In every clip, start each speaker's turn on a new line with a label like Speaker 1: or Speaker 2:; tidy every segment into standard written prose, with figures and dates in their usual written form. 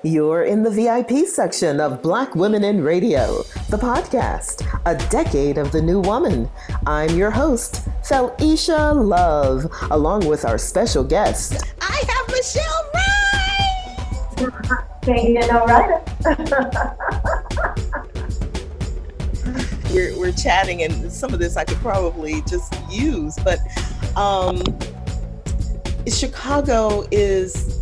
Speaker 1: You're in the VIP section of Black Women in Radio, the podcast, a decade of the new woman. I'm your host, Felicia Love, along with our special guest. I have Michel
Speaker 2: Wright! Thank you, Wrighter.
Speaker 1: We're chatting, and some of this I could probably just use, but Chicago is...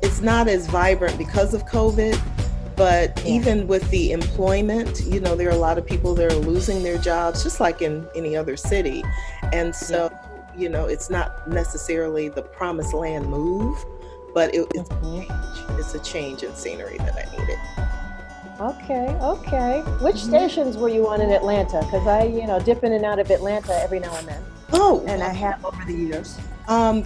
Speaker 1: it's not as vibrant because of COVID, but even with the employment, there are a lot of people that are losing their jobs, just like in any other city. And so, it's not necessarily the promised land move, but it's a change in scenery that I needed.
Speaker 2: Okay. Which stations were you on in Atlanta? Because I, dip in and out of Atlanta every now and then. And I have over the years.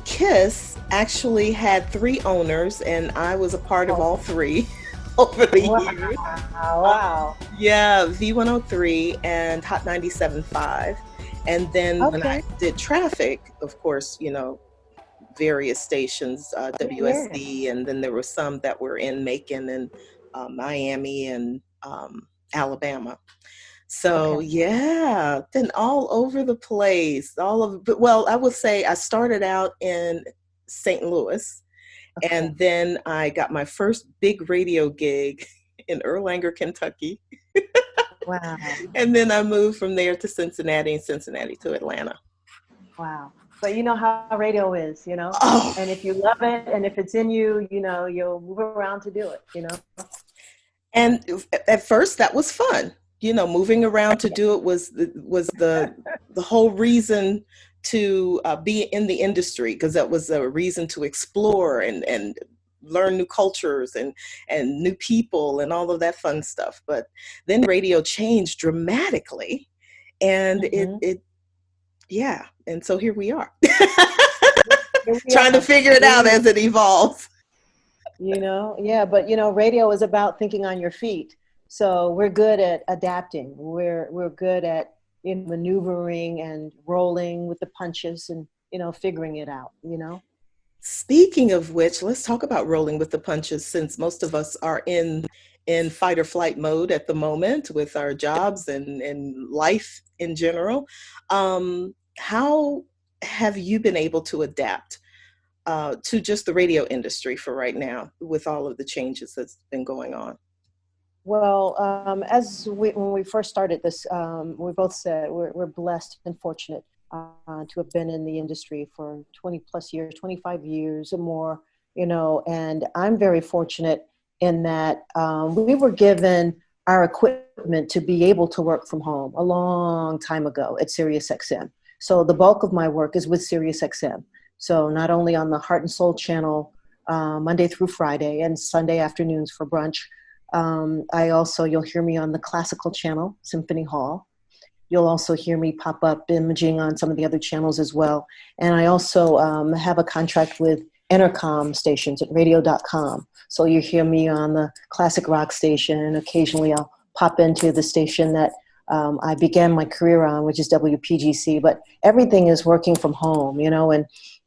Speaker 1: KISS actually had 3 owners, and I was a part of all 3 over the years.
Speaker 2: Wow.
Speaker 1: V103 and Hot 97.5. And then when I did traffic, of course, various stations, WSD, and then there were some that were in Macon and Miami and Alabama. So then all over the place, I would say I started out in St. Louis, and then I got my first big radio gig in Erlanger, Kentucky.
Speaker 2: Wow.
Speaker 1: And then I moved from there to Cincinnati, and Cincinnati to Atlanta.
Speaker 2: Wow. But you know how radio is, and if you love it and if it's in you, you'll move around to do it,
Speaker 1: And at first that was fun. Moving around to do it was the whole reason to be in the industry, because that was a reason to explore and learn new cultures and new people and all of that fun stuff. But then radio changed dramatically, and and so here we are, trying to figure it out as it evolves.
Speaker 2: But radio is about thinking on your feet. So we're good at adapting. We're good at maneuvering and rolling with the punches and figuring it out.
Speaker 1: Speaking of which, let's talk about rolling with the punches, since most of us are in fight or flight mode at the moment with our jobs and life in general. How have you been able to adapt to just the radio industry for right now with all of the changes that's been going on?
Speaker 2: Well, when we first started this, we both said we're blessed and fortunate to have been in the industry for 20 plus years, 25 years or more, and I'm very fortunate in that we were given our equipment to be able to work from home a long time ago at SiriusXM. So the bulk of my work is with SiriusXM. So not only on the Heart and Soul channel, Monday through Friday, and Sunday afternoons for brunch. You'll hear me on the classical channel, Symphony Hall. You'll also hear me pop up imaging on some of the other channels as well. And I also have a contract with Entercom stations at radio.com. So you hear me on the classic rock station, and occasionally I'll pop into the station that I began my career on, which is WPGC. But everything is working from home, and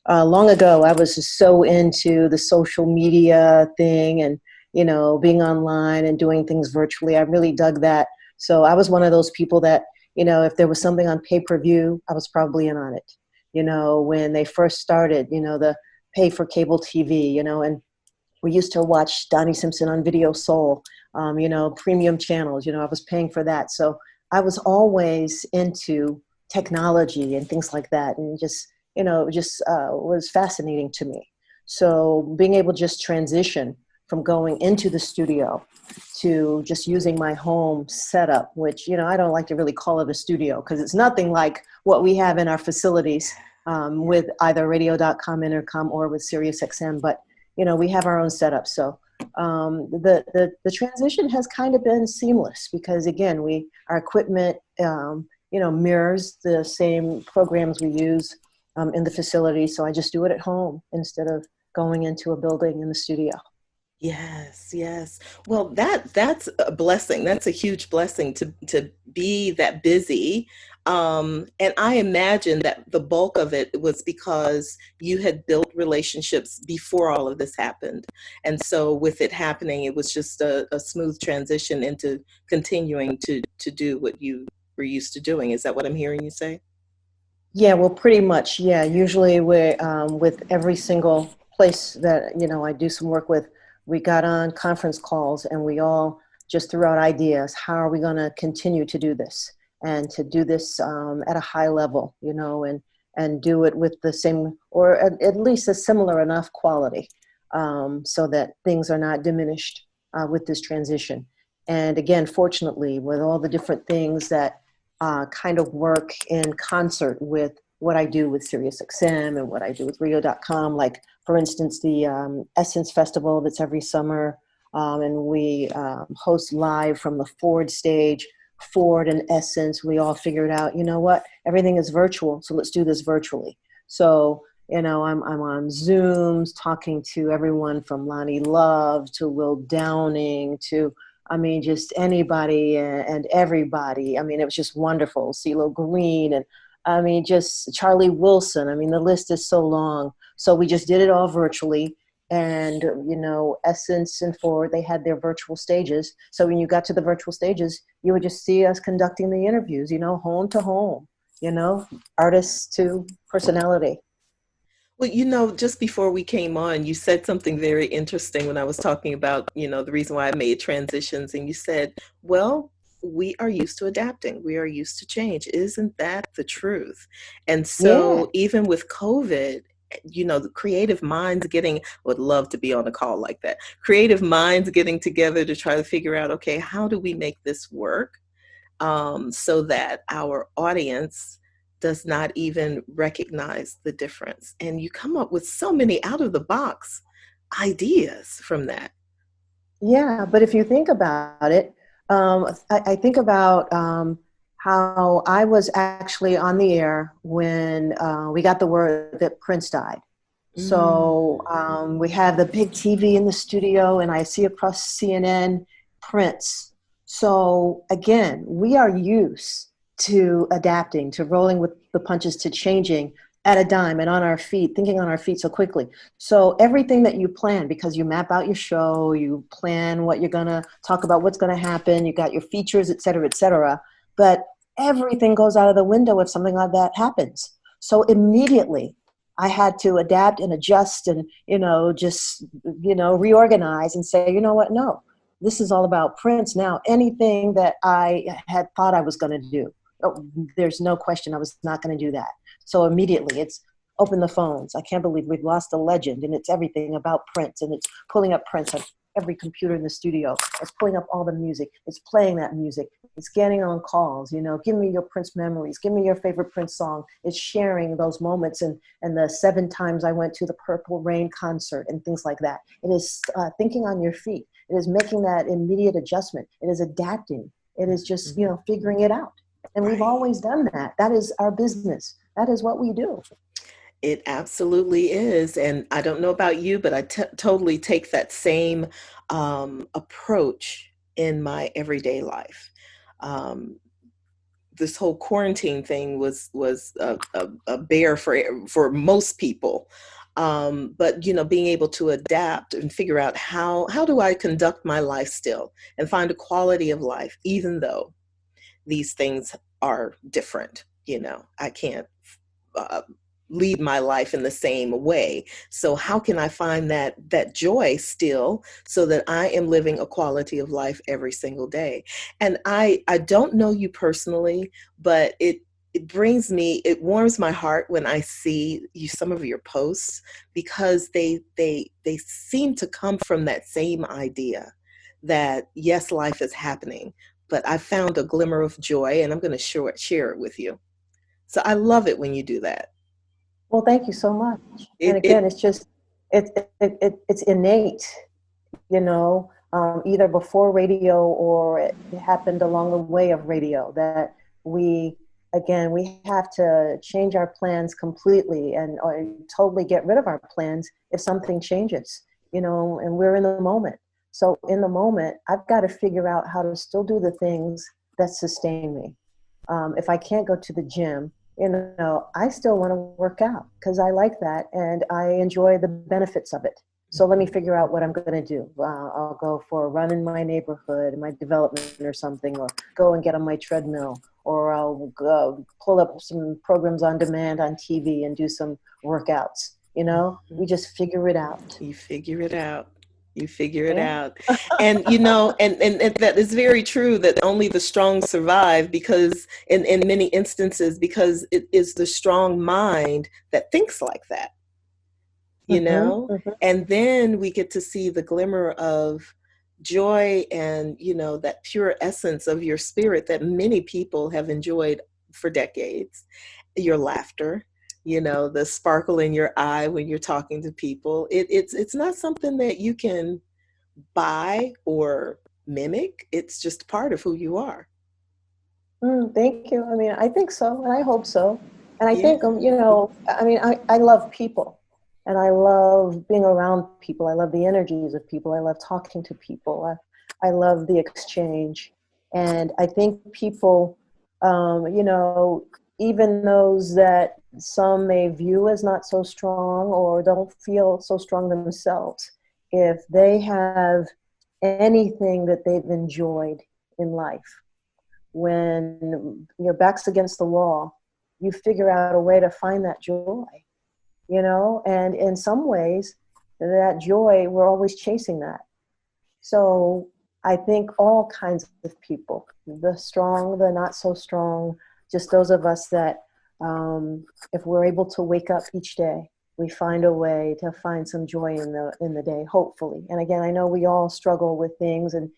Speaker 2: long ago I was just so into the social media thing and being online and doing things virtually. I really dug that. So I was one of those people that, if there was something on pay-per-view, I was probably in on it. When they first started, the pay for cable TV, and we used to watch Donnie Simpson on Video Soul, premium channels, I was paying for that. So I was always into technology and things like that. And just was fascinating to me. So being able to just transition from going into the studio to just using my home setup, which, I don't like to really call it a studio because it's nothing like what we have in our facilities with either radio.com, Intercom, or with SiriusXM. But, we have our own setup. So the transition has kind of been seamless because, again, our equipment, mirrors the same programs we use in the facility. So I just do it at home instead of going into a building in the studio.
Speaker 1: Yes. Well, that's a blessing. That's a huge blessing to be that busy And I imagine that the bulk of it was because you had built relationships before all of this happened. And so with it happening, it was just a smooth transition into continuing to do what you were used to doing. Is that what I'm hearing you say?
Speaker 2: Yeah, well, pretty much. Yeah, usually with every single place that I do some work with, we got on conference calls and we all just threw out ideas. How are we going to continue to do this and to do this at a high level, and do it with the same or at least a similar enough quality, so that things are not diminished with this transition. And again, fortunately, with all the different things that kind of work in concert with what I do with SiriusXM and what I do with Rio.com. Like, for instance, the Essence Festival that's every summer. And we host live from the Ford stage. Ford and Essence, we all figured out, you know what, everything is virtual, so let's do this virtually. So, I'm on Zooms talking to everyone from Lonnie Love to Will Downing to just anybody and everybody. It was just wonderful. CeeLo Green and just Charlie Wilson. The list is so long. So we just did it all virtually. And, Essence and Ford, they had their virtual stages. So when you got to the virtual stages, you would just see us conducting the interviews, home to home, artist to personality.
Speaker 1: Well, just before we came on, you said something very interesting when I was talking about, the reason why I made transitions. And you said, well, we are used to adapting. We are used to change. Isn't that the truth? And
Speaker 2: Yeah.
Speaker 1: so even with COVID, the creative minds would love to be on a call like that. Creative minds getting together to try to figure out, okay, how do we make this work? So that our audience does not even recognize the difference. And you come up with so many out of the box ideas from that.
Speaker 2: Yeah, but if you think about it, I think about how I was actually on the air when we got the word that Prince died. So
Speaker 1: Mm.
Speaker 2: we have the big TV in the studio, and I see across CNN Prince. So again, we are used to adapting, to rolling with the punches, to changing at a dime and on our feet, thinking on our feet so quickly. So everything that you plan, because you map out your show, you plan what you're going to talk about, what's going to happen, you got your features, et cetera, et cetera. But everything goes out of the window if something like that happens. So immediately I had to adapt and adjust and, just, reorganize and say, you know what? No, this is all about Prince. Now, anything that I had thought I was going to do, oh, there's no question I was not going to do that. So immediately it's open the phones. I can't believe we've lost a legend, and it's everything about Prince, and it's pulling up Prince on every computer in the studio. It's pulling up all the music. It's playing that music. It's getting on calls, give me your Prince memories. Give me your favorite Prince song. It's sharing those moments and the 7 times I went to the Purple Rain concert and things like that. It is thinking on your feet. It is making that immediate adjustment. It is adapting. It is just, figuring it out. And we've
Speaker 1: Right.
Speaker 2: always done that. That is our business. That is what we do.
Speaker 1: It absolutely is. And I don't know about you, but I totally take that same approach in my everyday life. Um, this whole quarantine thing was a bear for most people. But being able to adapt and figure out how do I conduct my life still and find a quality of life, even though these things are different. I can't uh, lead my life in the same way. So how can I find that joy still so that I am living a quality of life every single day? And I don't know you personally, but it warms my heart when I see some of your posts, because they seem to come from that same idea that yes, life is happening, but I found a glimmer of joy and I'm going to share it with you. So I love it when you do that.
Speaker 2: Well, thank you so much. And
Speaker 1: It
Speaker 2: again, it's just, it's innate, either before radio or it happened along the way of radio, that we have to change our plans completely and or totally get rid of our plans if something changes, and we're in the moment. So in the moment, I've got to figure out how to still do the things that sustain me. if I can't go to the gym, I still want to work out because I like that and I enjoy the benefits of it. So let me figure out what I'm going to do. I'll go for a run in my neighborhood, my development or something, or go and get on my treadmill, or I'll go pull up some programs on demand on TV and do some workouts. We just figure it out.
Speaker 1: You figure it out. You figure it
Speaker 2: Yeah.
Speaker 1: out. And and that is very true that only the strong survive, because in many instances, because it is the strong mind that thinks like that,
Speaker 2: Mm-hmm, mm-hmm.
Speaker 1: and then we get to see the glimmer of joy and that pure essence of your spirit that many people have enjoyed for decades. Your laughter, the sparkle in your eye when you're talking to people. It's not something that you can buy or mimic. It's just part of who you are.
Speaker 2: Thank you. I mean, I think so, and I hope so. And I
Speaker 1: Yeah.
Speaker 2: think, I mean, I love people, and I love being around people. I love the energies of people. I love talking to people. I love the exchange. And I think people, even those that some may view as not so strong or don't feel so strong themselves, if they have anything that they've enjoyed in life, when your back's against the wall, you figure out a way to find that joy, and in some ways, that joy, we're always chasing that. So I think all kinds of people, the strong, the not so strong, just those of us that, if we're able to wake up each day, we find a way to find some joy in the day, hopefully. And again, I know we all struggle with things, and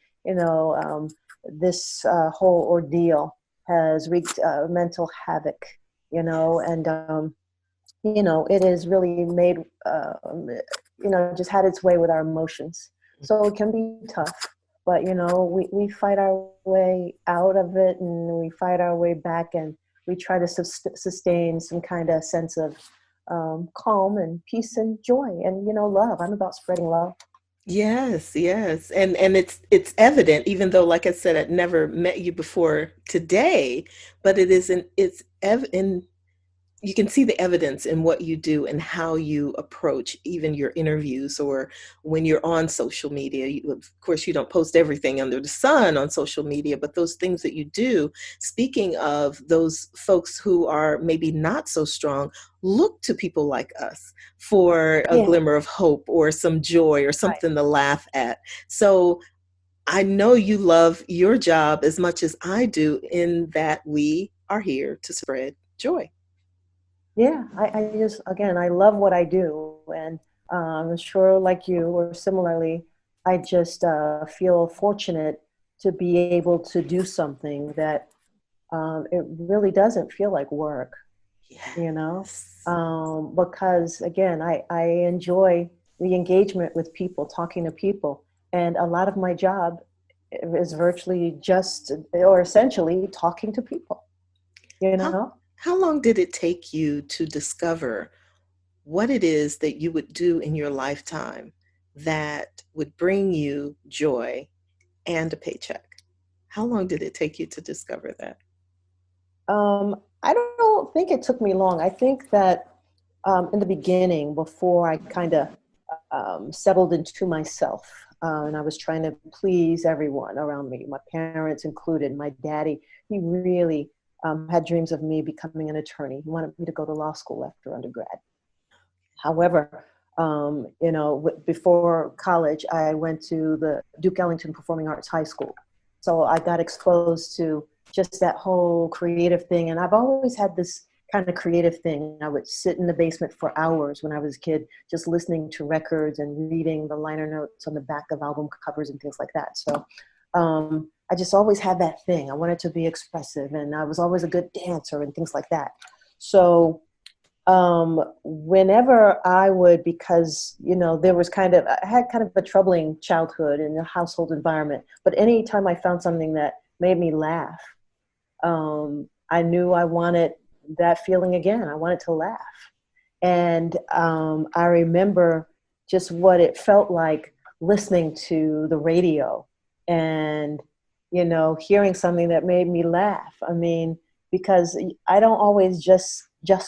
Speaker 2: this whole ordeal has wreaked mental havoc, and it has really made, just had its way with our emotions. So it can be tough, but we fight our way out of it, and we fight our way back, and we try to sustain some kind of sense of calm and peace and joy and love. I'm about spreading love.
Speaker 1: Yes, yes. And it's evident, even though, like I said, I'd never met you before today, but it isn't, it's evident. You can see the evidence in what you do and how you approach even your interviews, or when you're on social media. Of course, you don't post everything under the sun on social media, but those things that you do, speaking of those folks who are maybe not so strong, look to people like us for a
Speaker 2: Yeah,
Speaker 1: glimmer of hope or some joy or
Speaker 2: right.
Speaker 1: something to laugh at. So I know you love your job as much as I do, in that we are here to spread joy.
Speaker 2: Yeah, I just, again, I love what I do. And I'm sure, like you, or similarly, I just feel fortunate to be able to do something that it really doesn't feel like work,
Speaker 1: Yes.
Speaker 2: because, again, I enjoy the engagement with people, talking to people. And a lot of my job is virtually just, or essentially, talking to people, you
Speaker 1: How
Speaker 2: know?
Speaker 1: how long did it take you to discover what it is that you would do in your lifetime that would bring you joy and a paycheck? How long did it take you to discover that?
Speaker 2: I don't think it took me long. I think that in the beginning, before I kind of settled into myself, and I was trying to please everyone around me, my parents included. My daddy, he really had dreams of me becoming an attorney. He wanted me to go to law school after undergrad. However, before college, I went to the Duke Ellington Performing Arts High School. So I got exposed to just that whole creative thing. And I've always had this kind of creative thing. I would sit in the basement for hours when I was a kid, just listening to records and reading the liner notes on the back of album covers and things like that. So I just always had that thing. I wanted to be expressive, and I was always a good dancer and things like that. So whenever I would, because there was I had kind of a troubling childhood in a household environment, but anytime I found something that made me laugh, I knew I wanted that feeling again. I wanted to laugh. And I remember just what it felt like listening to the radio and hearing something that made me laugh. I mean, because I don't always just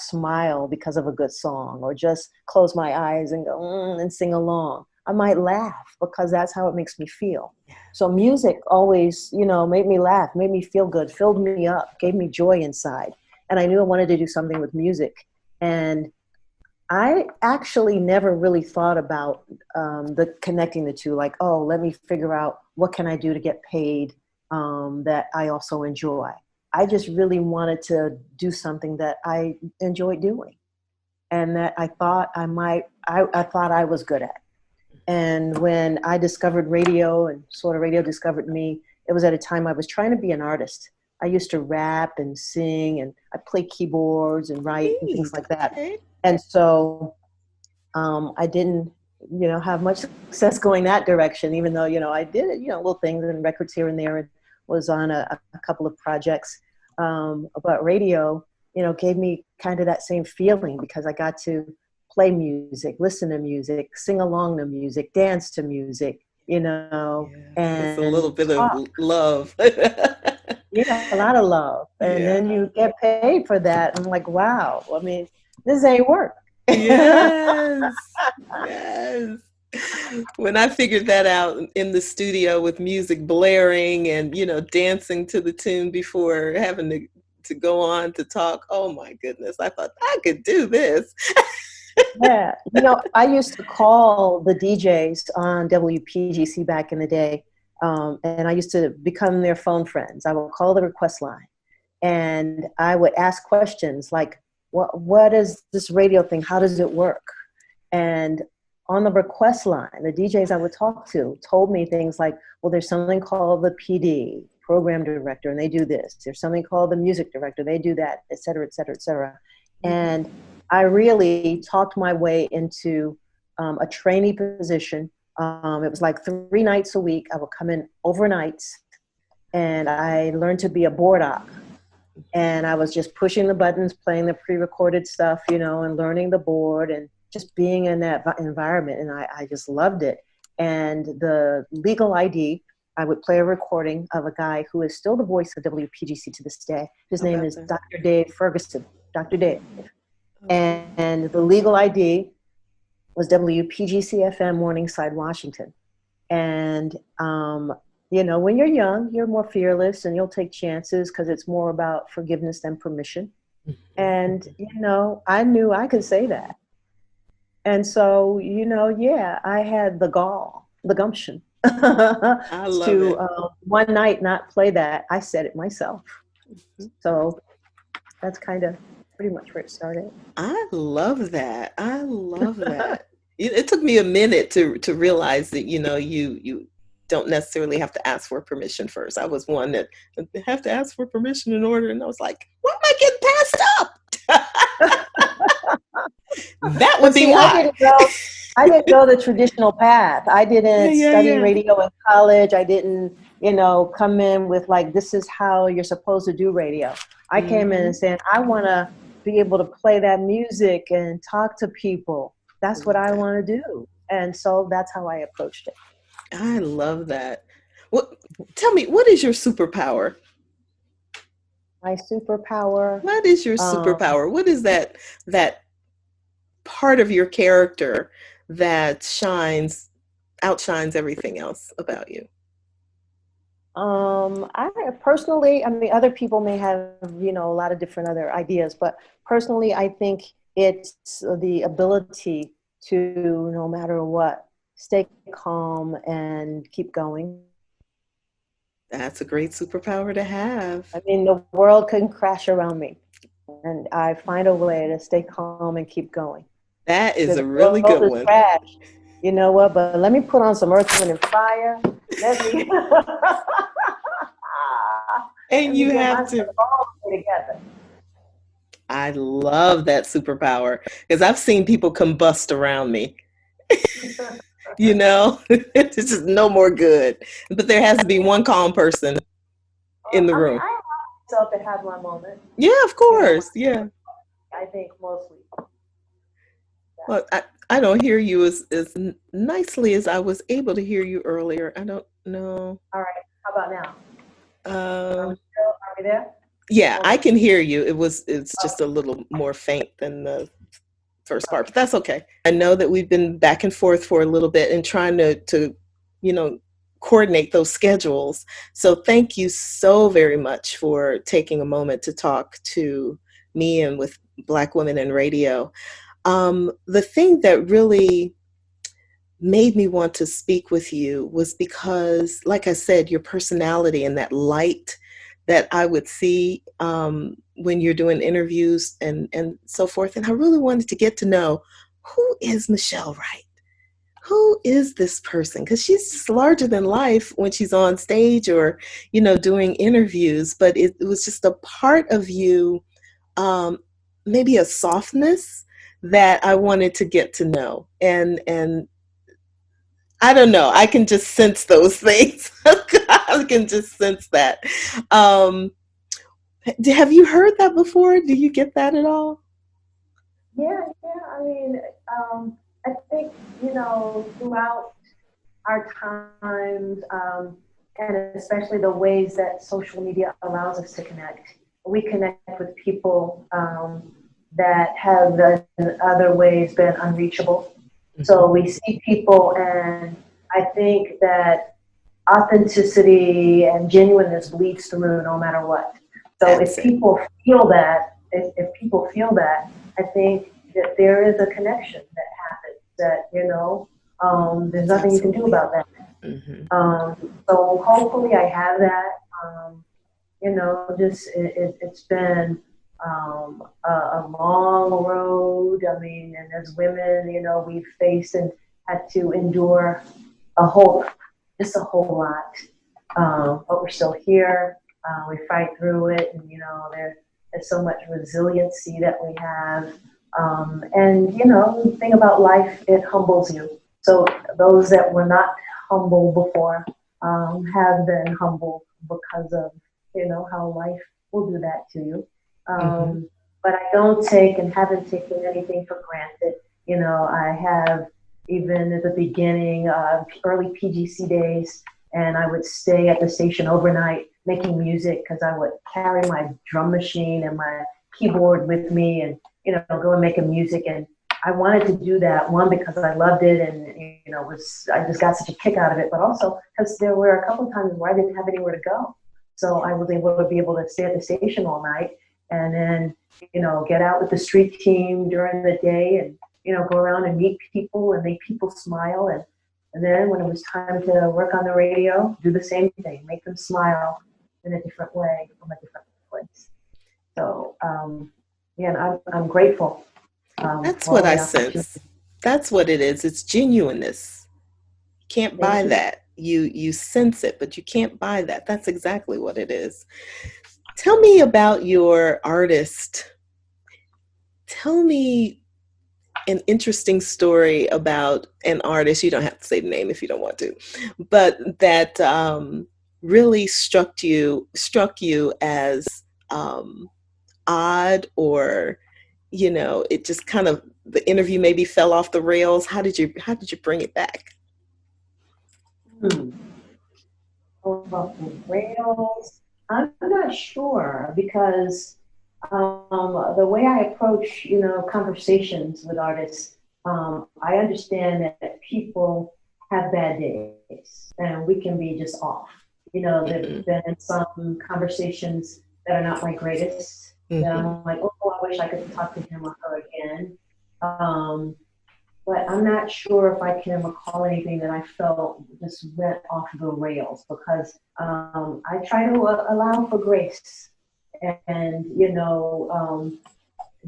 Speaker 2: smile because of a good song, or just close my eyes and go and sing along. I might laugh because that's how it makes me feel. So music always, made me laugh, made me feel good, filled me up, gave me joy inside. And I knew I wanted to do something with music. And I actually never really thought about the connecting the two, like, oh, let me figure out what can I do to get paid that I also enjoy. I just really wanted to do something that I enjoyed doing, and that I thought I thought I was good at. And when I discovered radio, and sort of radio discovered me, it was at a time I was trying to be an artist. I used to rap and sing, and I play keyboards and write and things like that.
Speaker 1: Okay.
Speaker 2: And so I didn't, have much success going that direction, even though, I did, little things and records here and there, and was on a couple of projects. But radio, gave me kind of that same feeling, because I got to play music, listen to music, sing along to music, dance to music, and
Speaker 1: it's a little bit
Speaker 2: talk.
Speaker 1: of love.
Speaker 2: Yeah, a lot of love. And then you get paid for that. I'm like, wow, I mean, this ain't work.
Speaker 1: Yes. Yes. When I figured that out in the studio with music blaring and, dancing to the tune before having to go on to talk, oh my goodness, I thought I could do this.
Speaker 2: Yeah. I used to call the DJs on WPGC back in the day, and I used to become their phone friends. I would call the request line, and I would ask questions like, what is this radio thing? How does it work? And on the request line, the DJs I would talk to told me things like, well, there's something called the PD, program director, and they do this. There's something called the music director, they do that, et cetera, et cetera, et cetera. And I really talked my way into a trainee position. It was like 3 nights a week. I would come in overnights, and I learned to be a board op. And I was just pushing the buttons, playing the pre-recorded stuff, and learning the board and just being in that environment. And I just loved it. And the legal ID, I would play a recording of a guy who is still the voice of WPGC to this day. His name is Dr. Dave Ferguson, Dr. Dave. And the legal ID was WPGC FM Morningside, Washington. And, when you're young, you're more fearless and you'll take chances because it's more about forgiveness than permission. And, I knew I could say that. And so, I had the gall, the gumption
Speaker 1: I love
Speaker 2: to one night not play that. I said it myself. So that's kind of pretty much where it started.
Speaker 1: I love that. I love that. It took me a minute to realize that, you don't necessarily have to ask for permission first. I was one that have to ask for permission in order. And I was like, why am I getting passed up? That would be why.
Speaker 2: I didn't go the traditional path. I didn't study radio in college. I didn't, come in with like, this is how you're supposed to do radio. I came in and saying, I want to be able to play that music and talk to people. That's what I want to do. And so that's how I approached it.
Speaker 1: I love that. Tell me, what is your superpower?
Speaker 2: My superpower?
Speaker 1: What is your superpower? What is that part of your character that outshines everything else about you?
Speaker 2: I personally, other people may have, a lot of different other ideas, but personally, I think it's the ability to, no matter what, stay calm and keep going.
Speaker 1: That's a great superpower to have.
Speaker 2: The world can crash around me, and I find a way to stay calm and keep going.
Speaker 1: That is a really good one.
Speaker 2: Crash. You know what? But let me put on some Earth, Wind, and Fire.
Speaker 1: And you have to.
Speaker 2: Together.
Speaker 1: I love that superpower because I've seen people combust around me. It's just no more good. But there has to be one calm person in the room.
Speaker 2: I allow myself to have my moment.
Speaker 1: Yeah, of course. Yeah.
Speaker 2: I think mostly.
Speaker 1: Well, I don't hear you as nicely as I was able to hear you earlier. I don't know.
Speaker 2: All right. How about now?
Speaker 1: Are
Speaker 2: we there?
Speaker 1: Yeah, I can hear you. It's just a little more faint than the first part, but that's okay. I know that we've been back and forth for a little bit and trying to you know, coordinate those schedules. So thank you so very much for taking a moment to talk to me and with Black Women in Radio. The thing that really made me want to speak with you was because, like I said, your personality and that light that I would see when you're doing interviews and so forth. And I really wanted to get to know, who is Michel Wright? Who is this person? Because she's just larger than life when she's on stage or, you know, doing interviews. But it was just a part of you, maybe a softness that I wanted to get to know. And I don't know. I can just sense those things. I can just sense that. Um, have you heard that before? Do you get that at all?
Speaker 2: Yeah, yeah. I mean, I think, you know, throughout our times, and especially the ways that social media allows us to connect, we connect with people that have in other ways been unreachable. So we see people, and I think that authenticity and genuineness bleeds through no matter what. So
Speaker 1: That's
Speaker 2: if
Speaker 1: it.
Speaker 2: people feel that, if people feel that, I think that there is a connection that happens that, you know, there's nothing you can do about that. So hopefully I have that. You know, just it's been a long road. I mean, and as women, you know, we've faced and had to endure just a whole lot. But we're still here. We fight through it, and you know, there's so much resiliency that we have. And you know, the thing about life, it humbles you. So those that were not humble before have been humbled because of, you know, how life will do that to you. But I don't take and haven't taken anything for granted. You know, I have, even at the beginning, early PGC days, and I would stay at the station overnight making music because I would carry my drum machine and my keyboard with me and, you know, go and make a music. And I wanted to do that, one, because I loved it and, you know, I just got such a kick out of it, but also because there were a couple of times where I didn't have anywhere to go. So I was able to stay at the station all night and then, you know, get out with the street team during the day and, you know, go around and meet people and make people smile. And then when it was time to work on the radio, do the same thing, make them smile in a different way from a different place. So, yeah, I'm grateful.
Speaker 1: That's what I sense. That's what it is. It's genuineness. You can't buy that. You sense it, but you can't buy that. That's exactly what it is. Tell me about your artist. Tell me an interesting story about an artist. You don't have to say the name if you don't want to, but that really struck you as odd, or you know, it just kind of, the interview maybe fell off the rails. How did you bring it back?
Speaker 2: Off the rails. I'm not sure because the way I approach, you know, conversations with artists, I understand that people have bad days and we can be just off. You know, there've been some conversations that are not my greatest. That I'm like, oh, I wish I could talk to him or her again. But I'm not sure if I can recall anything that I felt just went off the rails because I try to allow for grace and, you know,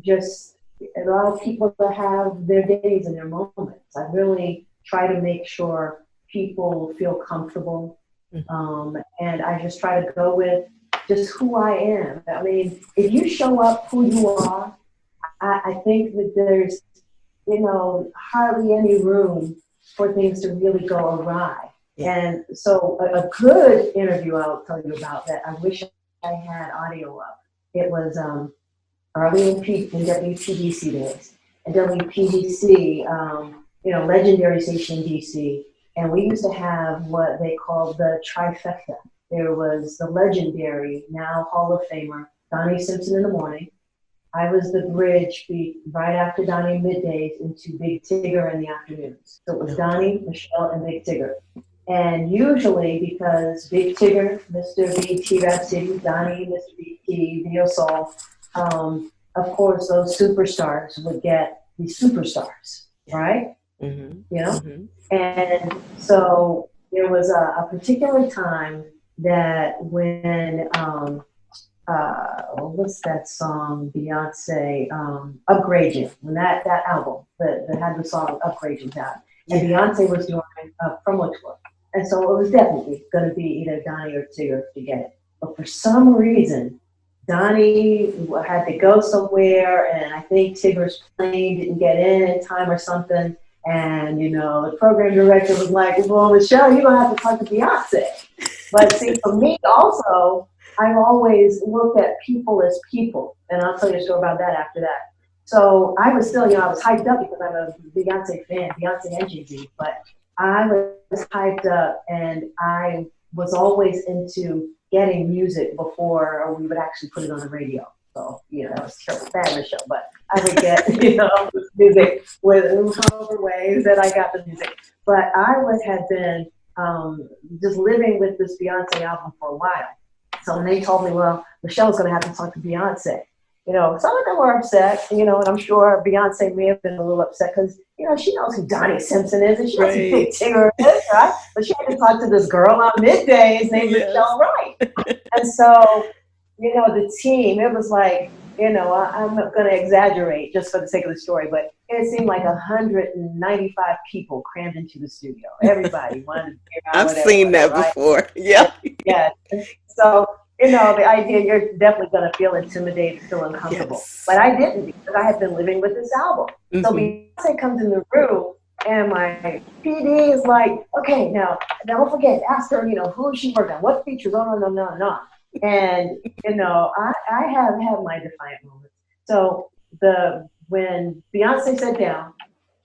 Speaker 2: just allow people to have their days and their moments. I really try to make sure people feel comfortable. And I just try to go with just who I am. I mean, if you show up who you are, I think that there's, you know, hardly any room for things to really go awry. And so a good interview I'll tell you about that I wish I had audio of. It was early in WPDC days. And WPDC, you know, legendary station in DC. And we used to have what they called the trifecta. There was the legendary, now Hall of Famer, Donnie Simpson in the morning. I was the bridge right after Donnie middays into Big Tigger in the afternoons. So it was Donnie, Michelle, and Big Tigger. And usually, because Big Tigger, Mr. BT Rap City, Donnie, Mr. BT, Video Soul, of course, those superstars would get these superstars, right?
Speaker 1: Mm-hmm.
Speaker 2: You know?
Speaker 1: Mm-hmm.
Speaker 2: And so there was a particular time that when, what's that song, Beyonce, Upgrade You, when that album that had the song Upgrade You out. And Beyonce was doing a promo tour. And so it was definitely going to be either Donnie or Tigger to get it. But for some reason, Donnie had to go somewhere, and I think Tigger's plane didn't get in time or something. And, you know, the program director was like, well, Michelle, you're going to have to talk to Beyonce. But see, for me also, I've always looked at people as people. And I'll tell you a story about that after that. So I was still, I was hyped up because I'm a Beyonce fan, Beyonce and Jay-Z. But I was hyped up, and I was always into getting music before we would actually put it on the radio. So, that was a fabulous show, but I would get, music with however ways that I got the music. But I would have been just living with this Beyonce album for a while. So when they told me, well, Michelle's going to have to talk to Beyonce, some of them were upset, and I'm sure Beyonce may have been a little upset because, she knows who Donnie Simpson is, and she knows who Big Tigger is, right? But she had to talk to this girl on middays named Michel Wright. And so, the team, it was like, I'm not going to exaggerate just for the sake of the story, but it seemed like 195 people crammed into the studio. Everybody wanted to hear out.
Speaker 1: I've seen that before. Yeah.
Speaker 2: Yeah. So, the idea, you're definitely going to feel intimidated, feel uncomfortable.
Speaker 1: Yes.
Speaker 2: But I didn't, because I had been living with this album. Mm-hmm. So Beyonce comes in the room, and my PD is like, okay, now don't forget, ask her, who she worked on, what features, no. And, I have had my defiant moments. So when Beyonce sat down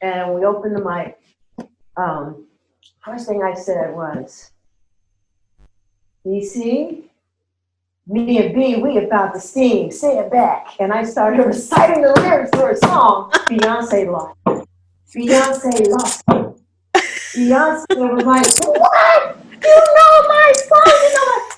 Speaker 2: and we opened the mic, first thing I said was, DC, me and B, we about to sing, say it back. And I started reciting the lyrics to her song, Beyonce Lost. Beyonce Lost. Beyonce was like, what? You know my song,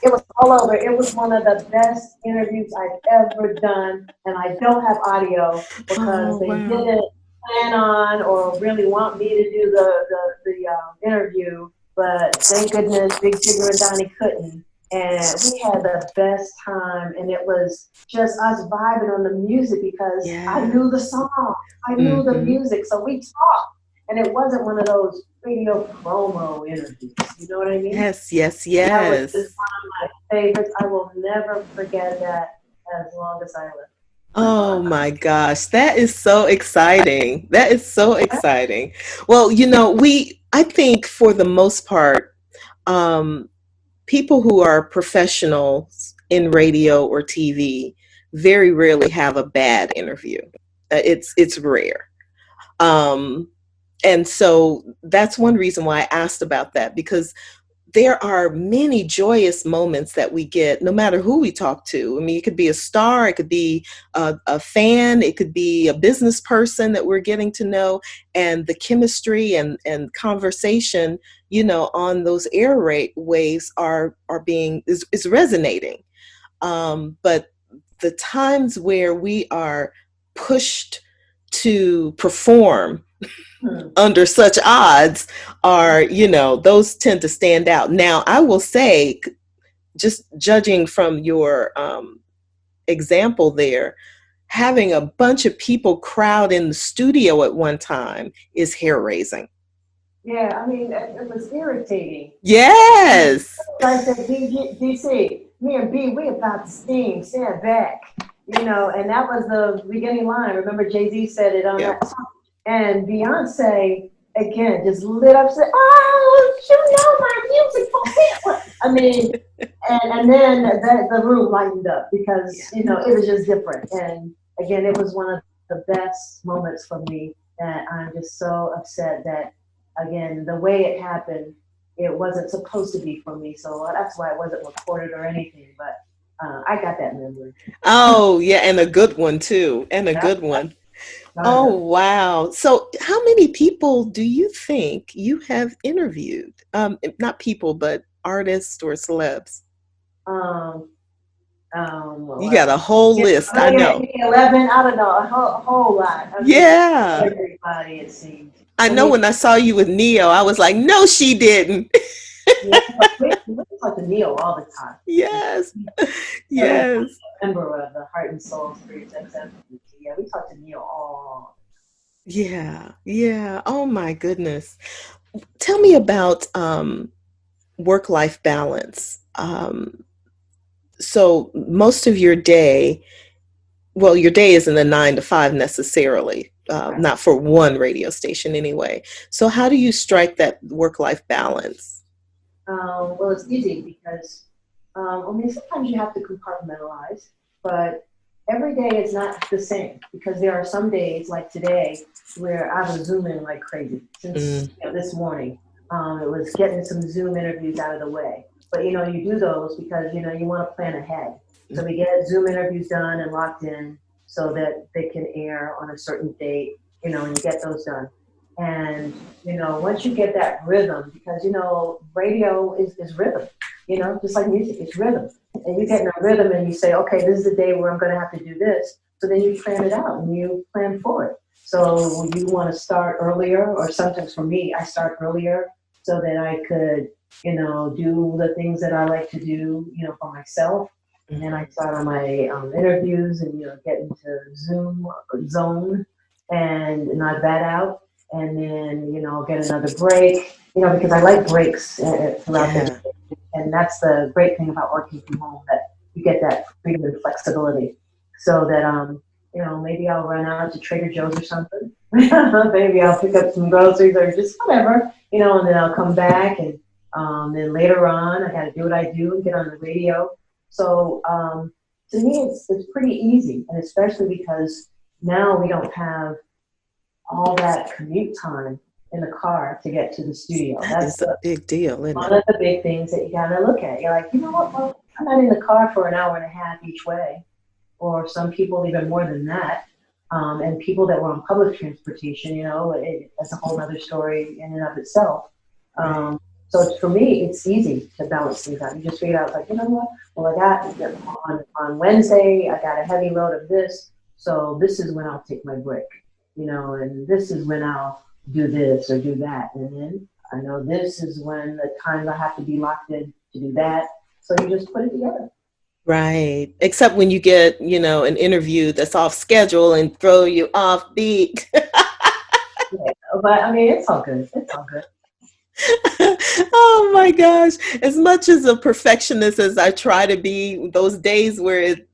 Speaker 2: It was all over. It was one of the best interviews I've ever done. And I don't have audio because they didn't plan on or really want me to do the interview. But thank goodness Big Tigger and Donnie couldn't. And we had the best time, and it was just us vibing on the music because I knew the song, I knew the music, so we talked, and it wasn't one of those radio promo interviews, you know what I mean?
Speaker 1: Yes.
Speaker 2: That was just one of my favorites. I will never forget that as long as I live.
Speaker 1: Oh my gosh, that is so exciting. That is so exciting. Well, I think for the most part, people who are professionals in radio or TV very rarely have a bad interview. It's rare. And so that's one reason why I asked about that, because there are many joyous moments that we get no matter who we talk to. I mean, it could be a star, it could be a fan, it could be a business person that we're getting to know, and the chemistry and conversation, on those airwaves is resonating. But the times where we are pushed to perform under such odds are, those tend to stand out. Now, I will say, just judging from your example there, having a bunch of people crowd in the studio at one time is hair-raising.
Speaker 2: Yeah, I mean, it was irritating.
Speaker 1: Yes.
Speaker 2: I said, DC, me and B, we about to sing, stand back, and that was the beginning line. Remember, Jay-Z said it on that song. And Beyonce, again, just lit up, said, oh, you know my music for him. I mean, and then the room lightened up because, it was just different. And again, it was one of the best moments for me. And I'm just so upset that, again, the way it happened, it wasn't supposed to be for me. So that's why it wasn't recorded or anything. But I got that memory.
Speaker 1: Oh, yeah, and a good one too, and a
Speaker 2: Yeah,
Speaker 1: good one.
Speaker 2: I
Speaker 1: Oh,
Speaker 2: know.
Speaker 1: wow. So, how many people do you think you have interviewed? Not people, but artists or celebs.
Speaker 2: Um,
Speaker 1: You
Speaker 2: well,
Speaker 1: got a whole
Speaker 2: yeah,
Speaker 1: list, I
Speaker 2: maybe
Speaker 1: know.
Speaker 2: maybe 11. I don't know, a whole lot. I mean,
Speaker 1: Yeah.
Speaker 2: everybody it seems.
Speaker 1: I
Speaker 2: I
Speaker 1: know
Speaker 2: mean,
Speaker 1: when I saw you with Neo, I was like, no, she didn't.
Speaker 2: yeah, but we talk to Neil all the time.
Speaker 1: Yes.
Speaker 2: So he's
Speaker 1: Yes.
Speaker 2: a member of the Heart and Soul Spirits XM. Yeah, we talk to Neil all.
Speaker 1: Yeah. Yeah. Oh my goodness. Tell me about work-life balance. So most of your day, well, your day isn't a 9 to 5 necessarily,
Speaker 2: Right.
Speaker 1: not for one radio station anyway. So how do you strike that work-life balance?
Speaker 2: Well, it's easy because, I mean, sometimes you have to compartmentalize, but every day is not the same because there are some days like today where I was zooming like crazy since
Speaker 1: Mm,
Speaker 2: this morning. It was getting some Zoom interviews out of the way. But you do those because you want to plan ahead. So we get Zoom interviews done and locked in so that they can air on a certain date, and you get those done. And once you get that rhythm, because radio is rhythm, just like music, it's rhythm. And you get in a rhythm and you say, okay, this is the day where I'm going to have to do this. So then you plan it out and you plan for it. So you want to start earlier, or sometimes for me, I start earlier so that I could, do the things that I like to do, for myself. And then I start on my interviews and, get into Zoom zone and knock that out. And then, get another break, because I like breaks throughout the
Speaker 1: yeah.
Speaker 2: day. And that's the great thing about working from home, that you get that freedom and flexibility. So that, maybe I'll run out to Trader Joe's or something. Maybe I'll pick up some groceries or just whatever, and then I'll come back. And then later on, I got to do what I do and get on the radio. So to me, it's pretty easy. And especially because now we don't have all that commute time in the car to get to the studio.
Speaker 1: That
Speaker 2: That's
Speaker 1: is a big deal, isn't
Speaker 2: one
Speaker 1: it?
Speaker 2: of the big things that you got to look at. You're like, you know what? Well, I'm not in the car for an hour and a half each way, or some people even more than that. And people that were on public transportation, that's a whole other story in and of itself.
Speaker 1: Right.
Speaker 2: So for me, it's easy to balance things out. You just figure out, like, you know what? Well, I got on Wednesday, I got a heavy load of this, so this is when I'll take my break, and this is when I'll do this or do that, and then I know this is when the times I have to be locked in to do that. So you just put it together.
Speaker 1: Right. Except when you get, an interview that's off schedule and throw you off beat.
Speaker 2: Yeah, but I mean, it's all good. It's all good.
Speaker 1: Oh my gosh. As much as a perfectionist as I try to be, those days where it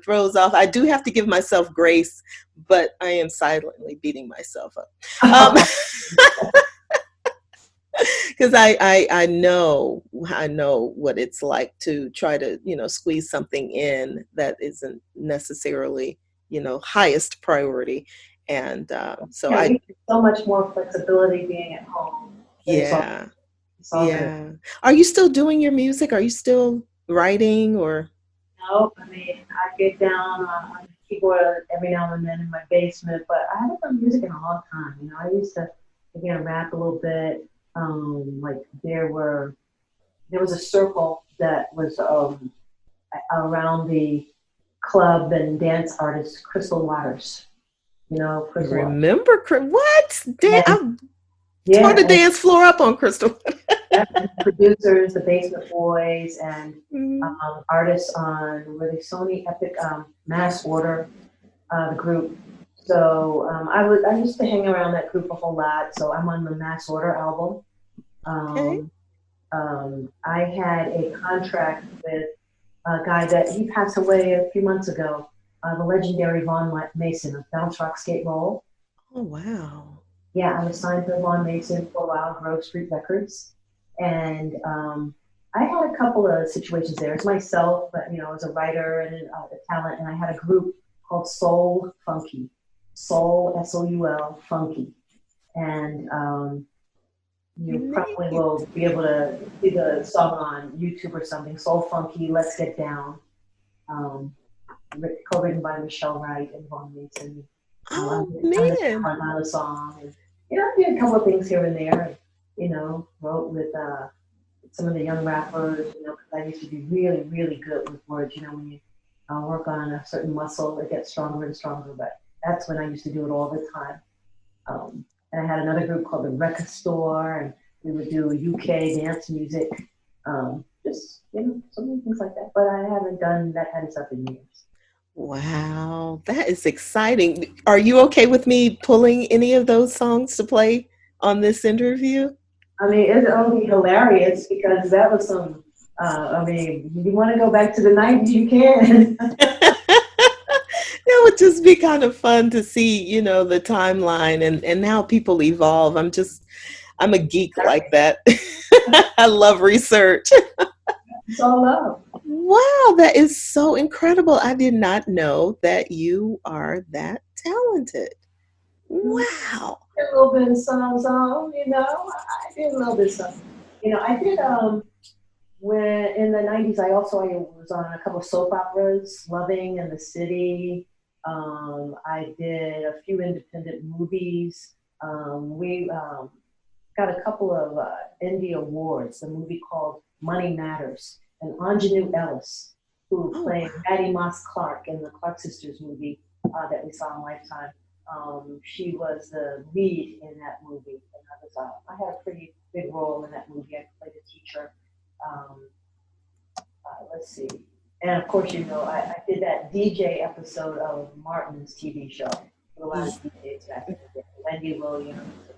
Speaker 1: throws off, I do have to give myself grace, but I am silently beating myself up. Um, because I know what it's like to try to squeeze something in that isn't necessarily highest priority, and so
Speaker 2: We
Speaker 1: I
Speaker 2: get so much more flexibility being at home. That
Speaker 1: yeah,
Speaker 2: it's all good.
Speaker 1: yeah. Are you still doing your music? Are you still writing or
Speaker 2: No, I mean, I get down on the keyboard every now and then in my basement, but I haven't done music in a long time. I used to, again, rap a little bit. Like there was a circle that was around the club and dance artist Crystal Waters. Crystal Waters.
Speaker 1: remember what
Speaker 2: And
Speaker 1: I tore the
Speaker 2: yeah,
Speaker 1: dance floor up on Crystal.
Speaker 2: yeah, and producers, the Basement Boys, and
Speaker 1: Mm,
Speaker 2: artists on were they Sony Epic Mass Order, the group. So I used to hang around that group a whole lot. So I'm on the Mass Order album.
Speaker 1: okay.
Speaker 2: Um, I had a contract with a guy that he passed away a few months ago, the legendary Vaughn Mason of Bounce Rock Skate Roll.
Speaker 1: Oh wow.
Speaker 2: Yeah, I was signed to Vaughn Mason for a while, Grove Street Records. And I had a couple of situations there. It's myself, but as a writer and a talent, and I had a group called Soul Funky, Soul SOUL Funky, and you probably
Speaker 1: Neat.
Speaker 2: will be able to see the song on YouTube or something. Soul Funky, Let's Get Down. um, co-written by Michel Wright and Vaughn Mason.
Speaker 1: Oh
Speaker 2: I'm the
Speaker 1: man.
Speaker 2: talent on the song, and I did a couple of things here and there. And, wrote with some of the young rappers. Because I used to be really, really good with words. When you work on a certain muscle, it gets stronger and stronger. But that's when I used to do it all the time. And I had another group called the Record Store, and we would do UK dance music. Just some things like that. But I haven't done that kind of stuff in years.
Speaker 1: Wow, that is exciting. Are you okay with me pulling any of those songs to play on this interview?
Speaker 2: I mean, it'll be hilarious because that was some. You want to go back to the 90s, you can.
Speaker 1: It would just be kind of fun to see, the timeline and how people evolve. I'm a geek like that. I love research.
Speaker 2: It's all love.
Speaker 1: Wow, that is so incredible. I did not know that you are that talented. Wow.
Speaker 2: A little bit of songs on, I did a little bit of something. I did when in the 90s I was on a couple of soap operas, Loving and the City. I did a few independent movies. We got a couple of Emmy Awards, a movie called Money Matters, and Anjanou Ellis, who played Hattie Moss Clark in the Clark Sisters movie that we saw on Lifetime. She was the lead in that movie, and I had a pretty big role in that movie. I played a teacher. Let's see, and of course, I did that DJ episode of Martin's TV show. A lot of DJs back in the day, Wendy Williams,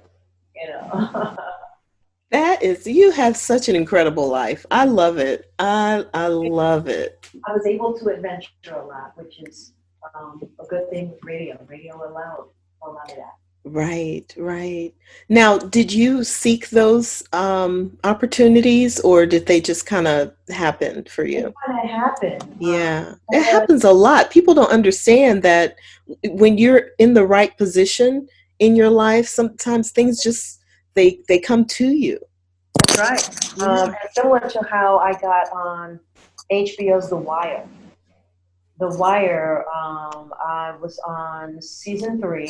Speaker 1: You have such an incredible life. I love it. I love it.
Speaker 2: I was able to adventure a lot, which is a good thing with radio. Radio allowed a lot of that.
Speaker 1: Right. Now, did you seek those opportunities, or did they just kind of happen for you?
Speaker 2: It kind of happened.
Speaker 1: Yeah, it happens a lot. People don't understand that when you're in the right position in your life, sometimes things just they come to you.
Speaker 2: That's right. And similar to how I got on HBO's The Wire. The Wire, I was on season 3.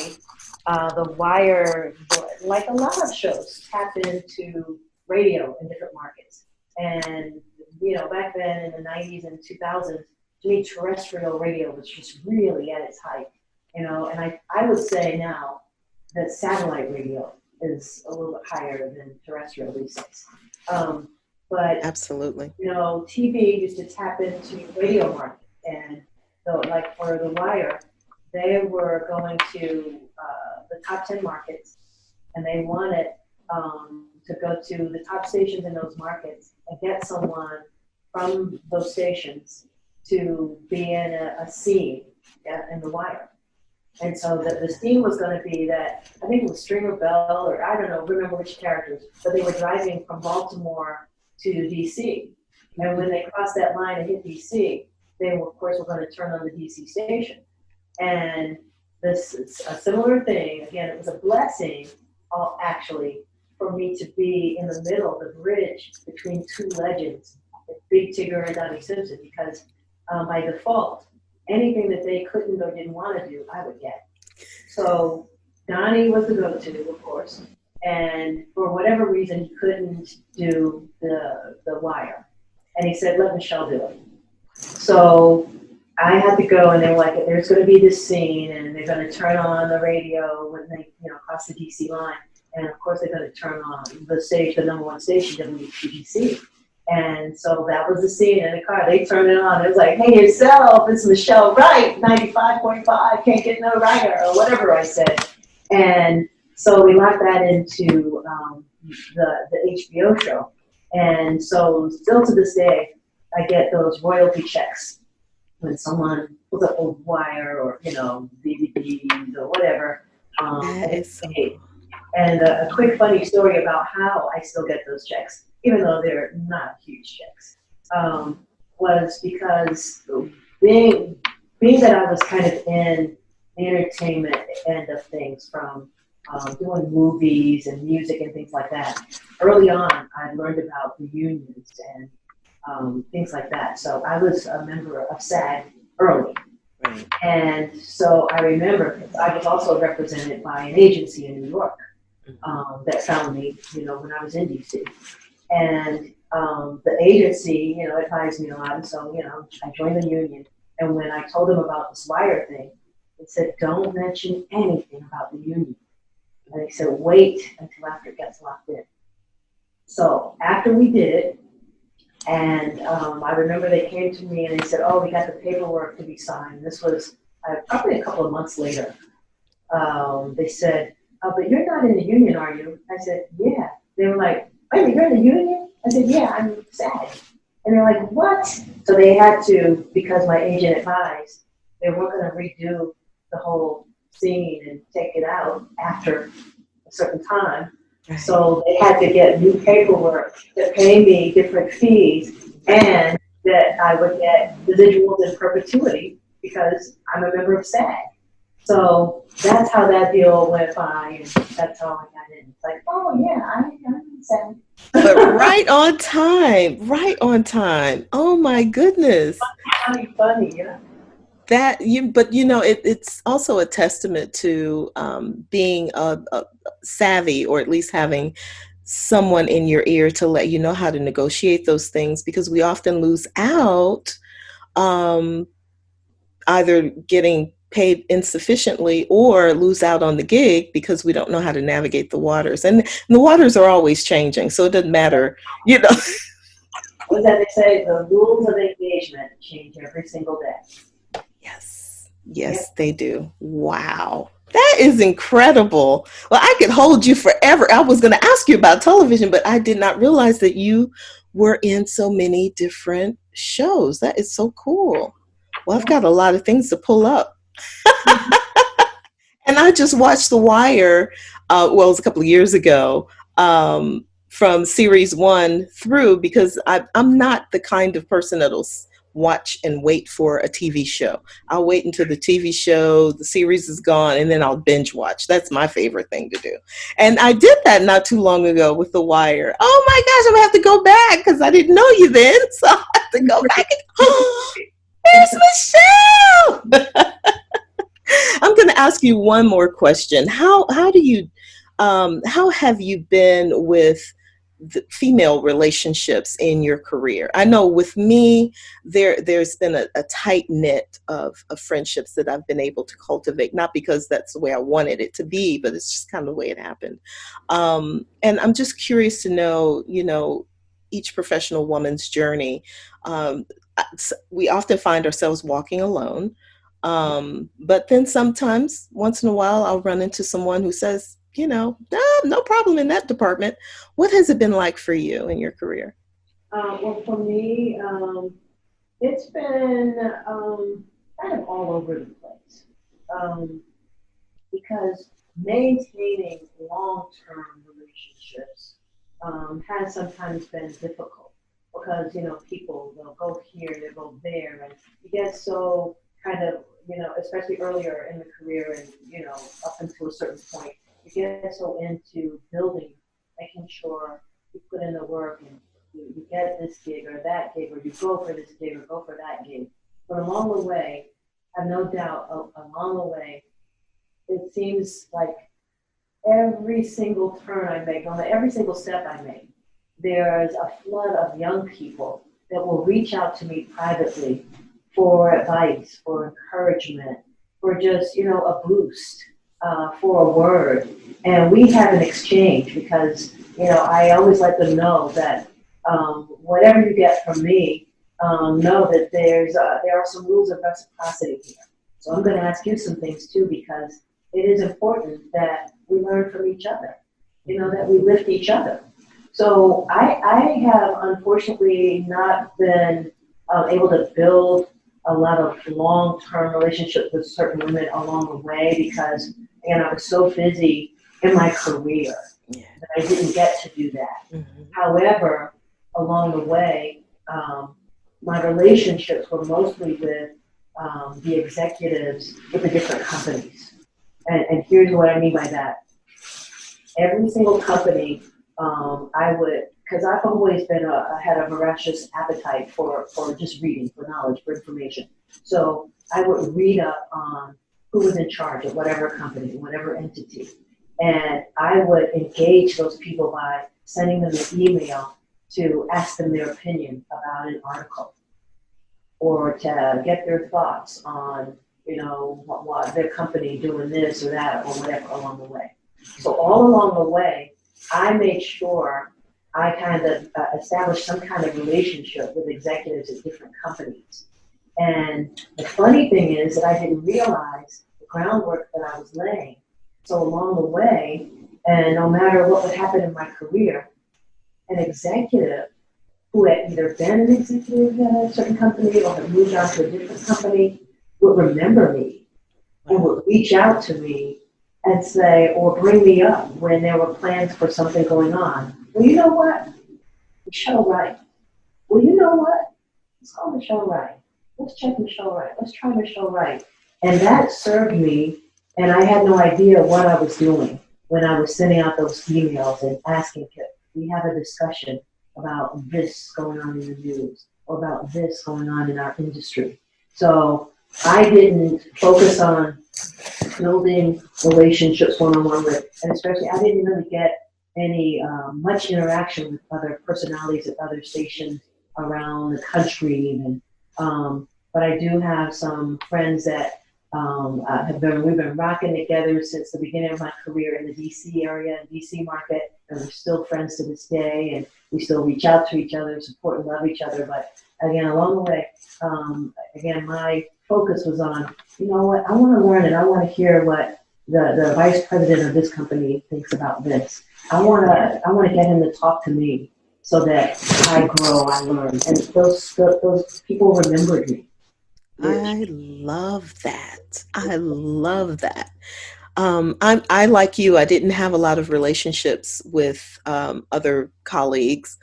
Speaker 2: The Wire, like a lot of shows, tap into radio in different markets. And, back then in the 90s and 2000s, to me, terrestrial radio was just really at its height. And I would say now that satellite radio is a little bit higher than terrestrial these days. But
Speaker 1: absolutely,
Speaker 2: TV used to tap into radio market, and so like for The Wire, they were going to the top 10 markets, and they wanted to go to the top stations in those markets and get someone from those stations to be in a scene in The Wire. And so the scene was going to be that, I think it was Stringer Bell, or I don't know, remember which characters, but they were driving from Baltimore to DC. And when they crossed that line and hit DC, they were, of course, were going to turn on the DC station. And this is a similar thing. Again, it was a blessing, actually, for me to be in the middle of the bridge between two legends, Big Tigger and Donnie Simpson, because by default, anything that they couldn't or didn't want to do, I would get. So Donnie was the go-to, of course, and for whatever reason, he couldn't do the Wire. And he said, let Michelle do it. So I had to go, and they were like, there's going to be this scene, and they're going to turn on the radio when they cross the DC line. And of course, they're going to turn on the stage, the number one station, WPGC. And so that was the scene in the car. They turned it on. It was like, hey, yourself, it's Michel Wright, 95.5, can't get no Wrighter, or whatever I said. And so we locked that into the HBO show. And so still to this day, I get those royalty checks when someone pulls up a Wire or, DVDs or whatever. And a quick funny story about how I still get those checks, even though they're not huge checks, was because being that I was kind of in the entertainment end of things, from doing movies and music and things like that. Early on, I learned about reunions and things like that. So I was a member of SAG early.
Speaker 1: Right.
Speaker 2: And so I remember I was also represented by an agency in New York that found me, when I was in DC. And the agency, advised me a lot. And so, I joined the union. And when I told them about this Wrighter thing, they said, don't mention anything about the union. And they said, wait until after it gets locked in. So after we did it, and I remember they came to me and they said, oh, we got the paperwork to be signed. This was probably a couple of months later. They said, oh, but you're not in the union, are you? I said, yeah. They were like, wait, you're in the union? I said, yeah, I'm SAG. And they're like, what? So they had to, because my agent advised, they weren't going to redo the whole scene and take it out after a certain time. Right. So they had to get new paperwork to pay me different fees and that I would get residuals in perpetuity because I'm a member of SAG. So that's how that deal went by, and that's how I got in. It's like, oh yeah, I'm in SAG.
Speaker 1: But right on time, right on time. Oh my goodness.
Speaker 2: Funny, yeah.
Speaker 1: It's also a testament to being a savvy, or at least having someone in your ear to let you know how to negotiate those things, because we often lose out either getting paid insufficiently or lose out on the gig because we don't know how to navigate the waters. And the waters are always changing, so it doesn't matter,
Speaker 2: What that they say, the rules of engagement change every single day.
Speaker 1: Yes, yep. They do. Wow. That is incredible. Well, I could hold you forever. I was going to ask you about television, but I did not realize that you were in so many different shows. That is so cool. Well, I've got a lot of things to pull up. And I just watched The Wire, it was a couple of years ago, from series 1 through, because I'm not the kind of person that'll watch and wait for a TV show. I'll wait until the TV show, the series is gone, and then I'll binge watch. That's my favorite thing to do. And I did that not too long ago with The Wire. Oh my gosh, I'm going to have to go back because I didn't know you then. So I have to go back and, oh, there's Michelle. I'm going to ask you one more question. How have you been with the female relationships in your career? I know with me, there's been a tight knit of friendships that I've been able to cultivate, not because that's the way I wanted it to be, but it's just kind of the way it happened. And I'm just curious to know, each professional woman's journey. We often find ourselves walking alone. But then sometimes, once in a while, I'll run into someone who says, no problem in that department. What has it been like for you in your career?
Speaker 2: Well, for me, it's been kind of all over the place. Because maintaining long-term relationships has sometimes been difficult because, people, they'll go here, they'll go there, and you get so kind of, especially earlier in the career and, up until a certain point, you get so into building, making sure you put in the work and you get this gig or that gig, or you go for this gig or go for that gig. But along the way, I have no doubt, along the way, it seems like every single turn I make, on every single step I make, there's a flood of young people that will reach out to me privately for advice, for encouragement, for just, a boost, for a word. And we have an exchange because, I always let them know that whatever you get from me, know that there are some rules of reciprocity here. So I'm going to ask you some things too, because it is important that we learn from each other, that we lift each other. So I have unfortunately not been able to build a lot of long-term relationships with certain women along the way because, again, I was so busy in my career that I didn't get to do that. Mm-hmm. However, along the way, my relationships were mostly with the executives with the different companies. And here's what I mean by that. Every single company, I would because I've always been had a voracious appetite for just reading, for knowledge, for information. So I would read up on who was in charge of whatever company, whatever entity. And I would engage those people by sending them an email to ask them their opinion about an article, or to get their thoughts on, what their company doing this or that or whatever along the way. So all along the way, I made sure I kind of established some kind of relationship with executives at different companies. And the funny thing is that I didn't realize the groundwork that I was laying. So along the way, and no matter what would happen in my career, an executive who had either been an executive at a certain company or had moved on to a different company would remember me and would reach out to me and say, or bring me up when there were plans for something going on. Well, you know what? Michel Wright. Well, you know what? Let's call Michel Wright. Let's check Michel Wright. Let's try Michel Wright. And that served me, and I had no idea what I was doing when I was sending out those emails and asking, can we have a discussion about this going on in the news or about this going on in our industry? So I didn't focus on building relationships one-on-one with, and especially I didn't really get any much interaction with other personalities at other stations around the country even. But I do have some friends that we've been rocking together since the beginning of my career in the DC area, DC market, and we're still friends to this day, and we still reach out to each other, support and love each other. But again, along the way, my focus was on, you know what, I want to learn and I want to hear what the vice president of this company thinks about this. I want to get him to talk to me so that I grow, I learn, and those people remembered me.
Speaker 1: I love that. I love that. I like you. I didn't have a lot of relationships with other colleagues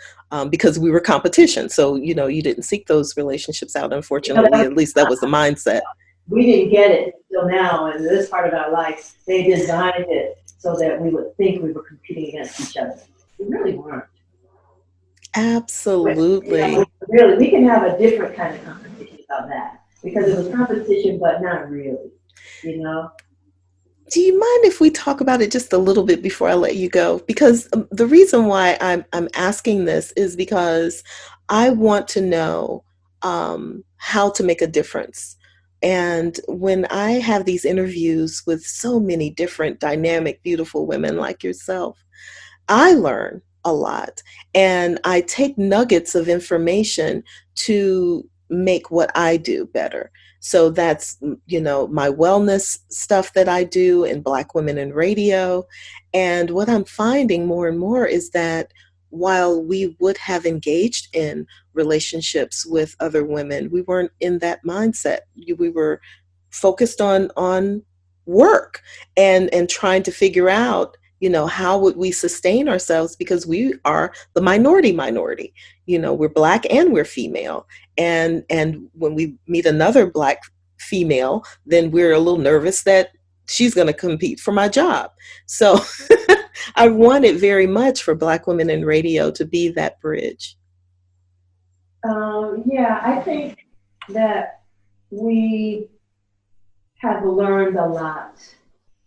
Speaker 1: because we were competition. So you didn't seek those relationships out. Unfortunately, at least that was the mindset.
Speaker 2: We didn't get it until now, in this part of our life. They designed it so that we would think we were competing against each other. We really weren't.
Speaker 1: Absolutely.
Speaker 2: Really, we can have a different kind of competition about that because it was competition, but not really.
Speaker 1: Do you mind if we talk about it just a little bit before I let you go? Because the reason why I'm asking this is because I want to know how to make a difference. And when I have these interviews with so many different dynamic, beautiful women like yourself, I learn a lot, and I take nuggets of information to make what I do better. So that's, my wellness stuff that I do in Black Women in Radio. And what I'm finding more and more is that while we would have engaged in relationships with other women, we weren't in that mindset. We were focused on work and trying to figure out, how would we sustain ourselves, because we are the minority. We're Black and we're female. And when we meet another Black female, then we're a little nervous that she's going to compete for my job. So I wanted very much for Black Women in Radio to be that bridge.
Speaker 2: I think that we have learned a lot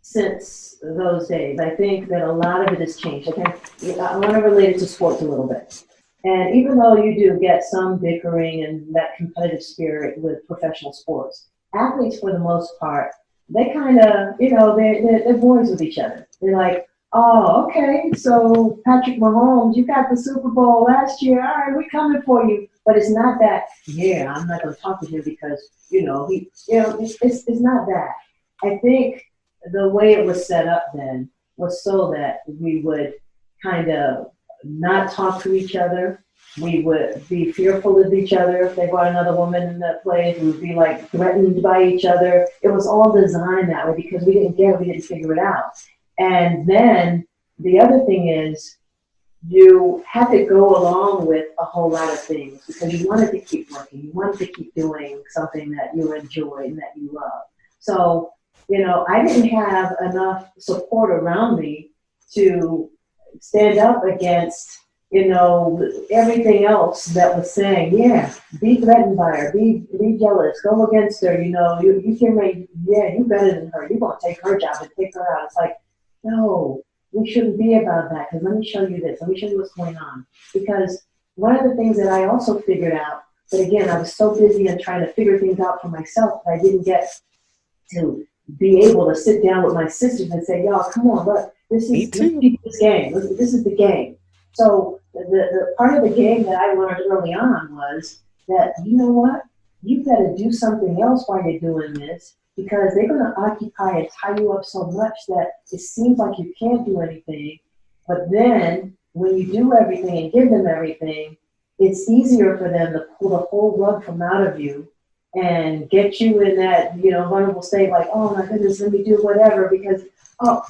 Speaker 2: since those days. I think that a lot of it has changed. I want to relate it to sports a little bit. And even though you do get some bickering and that competitive spirit with professional sports, athletes, for the most part, they kind of, they're boys with each other. They're like, oh, okay, so Patrick Mahomes, you got the Super Bowl last year. All right, we're coming for you. But it's not that, I'm not going to talk to him because, it's not that. I think the way it was set up then was so that we would kind of not talk to each other. We would be fearful of each other. If they brought another woman in that place, we would be like threatened by each other. It was all designed that way because we didn't figure it out. And then the other thing is you had to go along with a whole lot of things because you wanted to keep working. You wanted to keep doing something that you enjoy and that you love. So, I didn't have enough support around me to stand up against, everything else that was saying, yeah, be threatened by her, be jealous, go against her, you can make, yeah, you better than her, you're going to take her job and take her out. It's like, no, we shouldn't be about that, because let me show you this, let me show you what's going on. Because one of the things that I also figured out, but again, I was so busy and trying to figure things out for myself that I didn't get to be able to sit down with my sisters and say, y'all, come on, look, let's keep this game. This is the game. So the part of the game that I learned early on was that, you know what? You got to do something else while you're doing this, because they're going to occupy and tie you up so much that it seems like you can't do anything. But then when you do everything and give them everything, it's easier for them to pull the whole rug from out of you and get you in that, vulnerable state, like, oh my goodness, let me do whatever, because,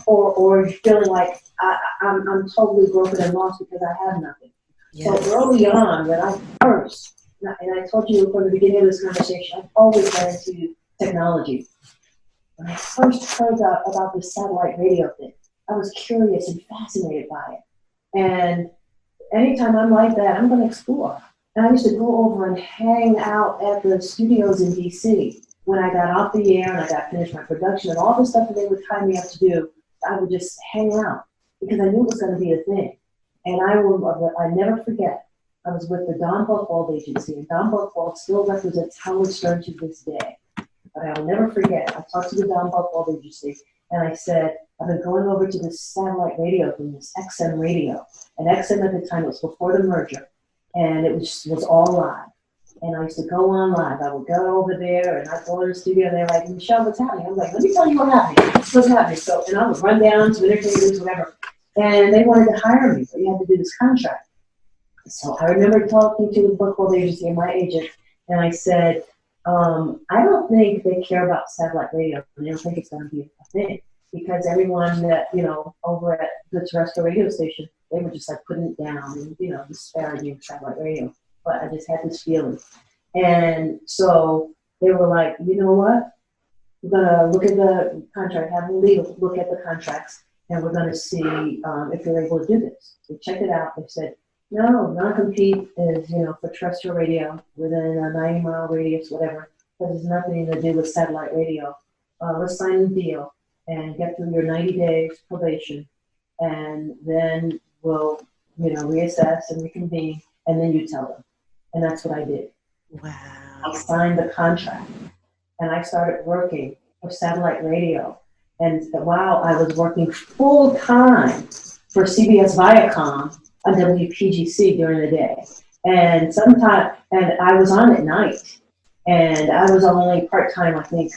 Speaker 2: or you're feeling like I'm totally broken and lost because I have nothing. Yes. So early on, when I first, and I told you from the beginning of this conversation, I've always got into technology. When I first heard about this satellite radio thing, I was curious and fascinated by it. And anytime I'm like that, I'm going to explore. And I used to go over and hang out at the studios in DC. When I got off the air and I got finished my production and all the stuff that they would tie me up to do, I would just hang out because I knew it was going to be a thing. And I never forget, I was with the Don Buchwald agency, and Don Buchwald still represents Howard Stern to this day. But I will never forget, I talked to the Don Buchwald agency, and I said, I've been going over to this satellite radio thing, this XM radio. And XM at the time, it was before the merger. And it was all live. And I used to go on live. I would go over there and I'd go in the studio and they're like, Michelle, what's happening? I'm like, let me tell you what happened. What's happening? So, and I would run down to interviews, whatever. And they wanted to hire me, but you had to do this contract. So I remember talking to the Buchwald agency and my agent, and I said, I don't think they care about satellite radio. They don't think it's going to be a thing. Because everyone that, over at the terrestrial radio station, they were just like putting it down and, disparaging satellite radio. But I just had this feeling. And so they were like, you know what? We're going to look at the contract, have them look at the contracts, and we're going to see if they're able to do this. We checked it out. They said, no, non-compete is, for terrestrial radio within a 90-mile radius, whatever. But there's nothing to do with satellite radio. Let's sign the deal and get through your 90 days probation, and then we'll, reassess and reconvene, and then you tell them. And that's what I did.
Speaker 1: Wow.
Speaker 2: I signed the contract, and I started working for satellite radio. And while I was working full-time for CBS Viacom on WPGC during the day, and I was on at night, and I was only part-time, I think,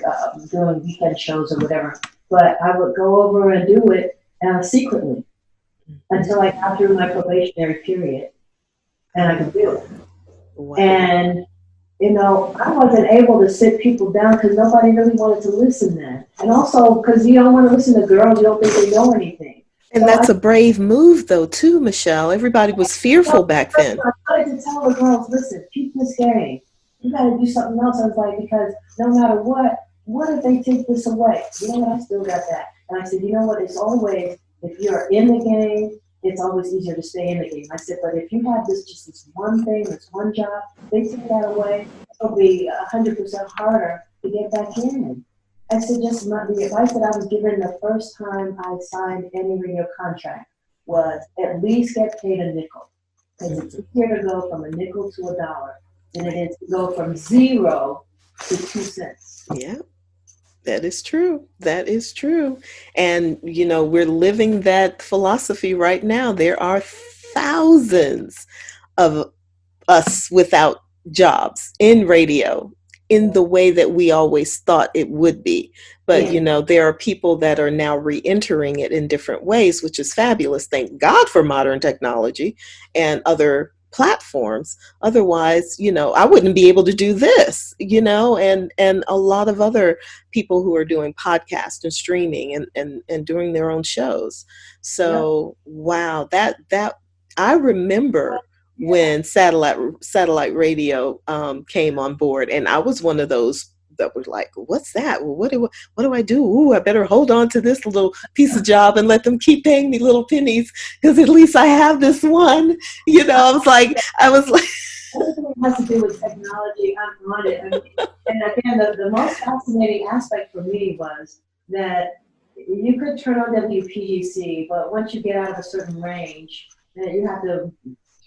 Speaker 2: doing weekend shows or whatever. But I would go over and do it secretly until I got through my probationary period, and I could do it. Wow. And, I wasn't able to sit people down because nobody really wanted to listen then. And also because you don't want to listen to girls, you don't think they know anything.
Speaker 1: And so that's a brave move, though, too, Michelle. Everybody was fearful back then.
Speaker 2: I wanted to tell the girls, listen, keep this game. You got to do something else. I was like, because no matter what if they take this away? You know what? I still got that. And I said, you know what? It's always, if you're in the game, it's always easier to stay in the game. I said, but if you have just this one thing, this one job, they take that away, it'll be 100% harder to get back in. I said, the advice that I was given the first time I signed any radio contract was at least get paid a nickel. Because it's easier to go from a nickel to $1 than it is to go from 0 to 2 cents.
Speaker 1: Yeah. That is true. That is true. And, we're living that philosophy right now. There are thousands of us without jobs in radio in the way that we always thought it would be. But, there are people that are now re-entering it in different ways, which is fabulous. Thank God for modern technology and other platforms. Otherwise, I wouldn't be able to do this, and a lot of other people who are doing podcasts and streaming and doing their own shows. So, wow, that I remember when satellite radio came on board, and I was one of those that were like, what's that? Well, what do I do? Ooh, I better hold on to this little piece of job and let them keep paying me little pennies, because at least I have this one. I was like,
Speaker 2: everything has to do with technology. I'm on it. I mean, and again, the most fascinating aspect for me was that you could turn on WPGC, but once you get out of a certain range, then you have to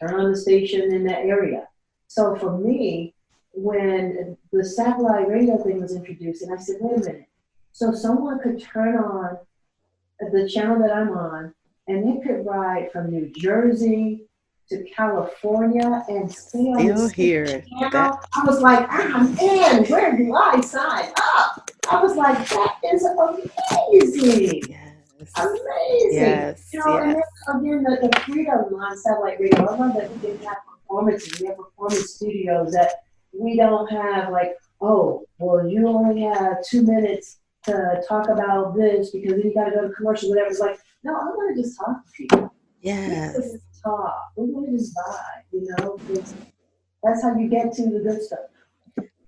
Speaker 2: turn on the station in that area. So for me, when the satellite radio thing was introduced, and I said, wait a minute, so someone could turn on the channel that I'm on, and it could ride from New Jersey to California and stay on
Speaker 1: still
Speaker 2: the
Speaker 1: here.
Speaker 2: channel. I was like, I'm in. Where do I sign up? I was like, that is amazing.
Speaker 1: Yes.
Speaker 2: Amazing.
Speaker 1: Yes.
Speaker 2: You know,
Speaker 1: Yes.
Speaker 2: and then again, the freedom on satellite radio. I love that we can have performances. We have performance studios that we don't have like, oh, well, you only have 2 minutes to talk about this because then you got to go to commercial, whatever. It's like, no, I want to just talk to people.
Speaker 1: Yes.
Speaker 2: We want to just talk. We want to just vibe, you know? That's how you get to the good stuff.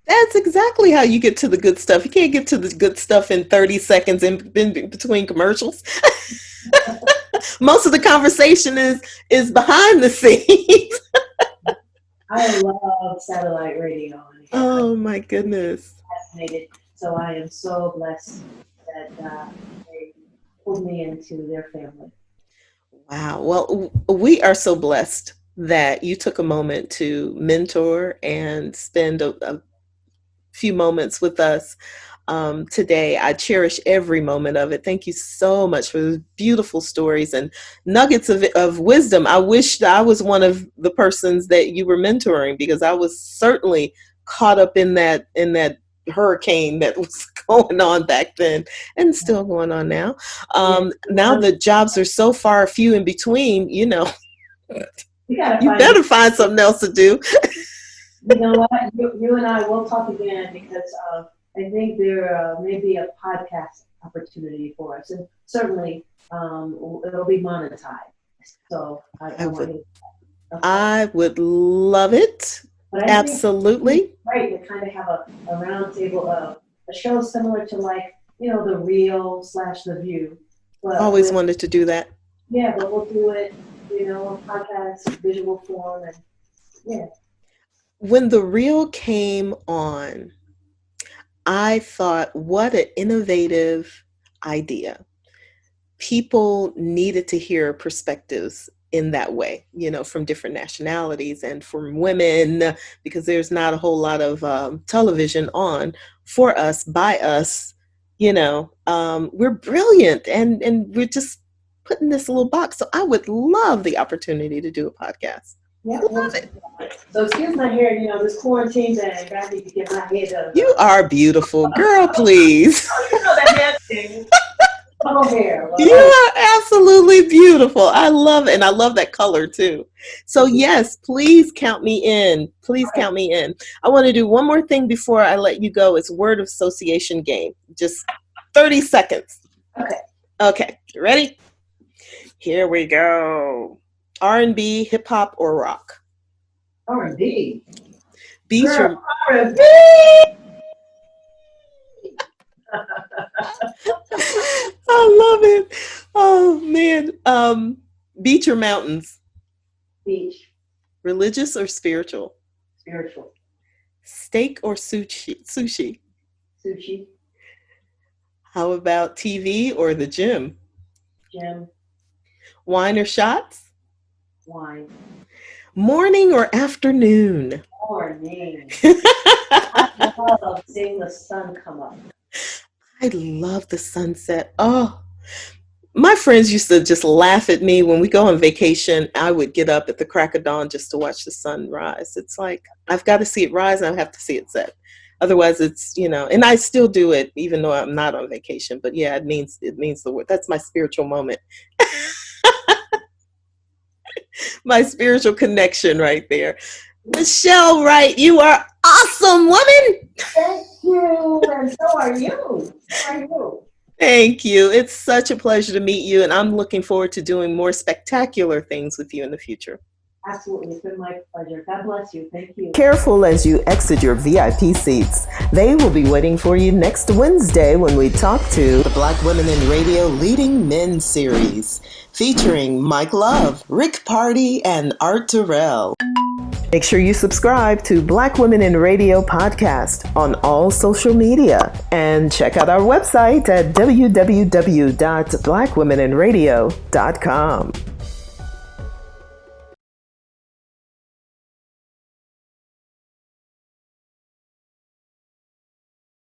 Speaker 1: That's exactly how you get to the good stuff. You can't get to the good stuff in 30 seconds in between commercials. Most of the conversation is behind the scenes.
Speaker 2: I love satellite radio.
Speaker 1: Oh my goodness.
Speaker 2: Fascinated. So I am so blessed that they pulled me into their family.
Speaker 1: Wow. Well, we are so blessed that you took a moment to mentor and spend a few moments with us today. I cherish every moment of it. Thank you so much for those beautiful stories and nuggets of wisdom. I wish that I was one of the persons that you were mentoring, because I was certainly caught up in that hurricane that was going on back then and still going on now. Now the jobs are so far few in between, you know, you better find something else to do.
Speaker 2: You know what? You and I will talk again, because I think there may be a podcast opportunity for us, and certainly it'll be monetized. So
Speaker 1: I would love it. Absolutely.
Speaker 2: Right, to kind of have a round table of a show similar to, like, you know, The Real / The View. But
Speaker 1: always wanted to do that.
Speaker 2: Yeah, but we'll do it, you know, podcast, visual form, and yeah.
Speaker 1: When The Real came on, I thought, what an innovative idea. People needed to hear perspectives in that way, you know, from different nationalities and from women, because there's not a whole lot of television on for us, by us, you know. We're brilliant, and we're just put in this little box. So I would love the opportunity to do a podcast.
Speaker 2: Yeah, I love it. So excuse my hair, you know, this quarantine thing, I need to get my head up.
Speaker 1: You are beautiful, girl, please.
Speaker 2: Oh, you know that hair thing. Hair.
Speaker 1: You are absolutely beautiful. I love it. And I love that color too. So yes, please count me in. Please count me in. I want to do one more thing before I let you go. It's word association game. Just 30 seconds. Okay. Ready? Here we go. R&B, hip hop, or rock?
Speaker 2: R&B.
Speaker 1: R&B. I love it. Oh man. Beach or mountains?
Speaker 2: Beach.
Speaker 1: Religious or spiritual?
Speaker 2: Spiritual.
Speaker 1: Steak or sushi?
Speaker 2: Sushi.
Speaker 1: How about TV or the gym?
Speaker 2: Gym.
Speaker 1: Wine or shots?
Speaker 2: Wine.
Speaker 1: Morning or afternoon?
Speaker 2: Morning. I love seeing the sun come up.
Speaker 1: I love the sunset. Oh, my friends used to just laugh at me when we go on vacation. I would get up at the crack of dawn just to watch the sun rise. It's like, I've got to see it rise and I have to see it set. Otherwise it's, you know, and I still do it even though I'm not on vacation, but yeah, it means the word. That's my spiritual moment. My spiritual connection right there. Michel Wright, you are awesome, woman.
Speaker 2: Thank you, and so are you.
Speaker 1: Thank you. It's such a pleasure to meet you, and I'm looking forward to doing more spectacular things with you in the future.
Speaker 2: Absolutely. It's been my pleasure. God bless you. Thank you.
Speaker 1: Careful as you exit your VIP seats. They will be waiting for you next Wednesday when we talk to the Black Women in Radio Leading Men series, featuring Mike Love, Rick Party, and Art Terrell. Make sure you subscribe to Black Women in Radio podcast on all social media and check out our website at www.blackwomeninradio.com.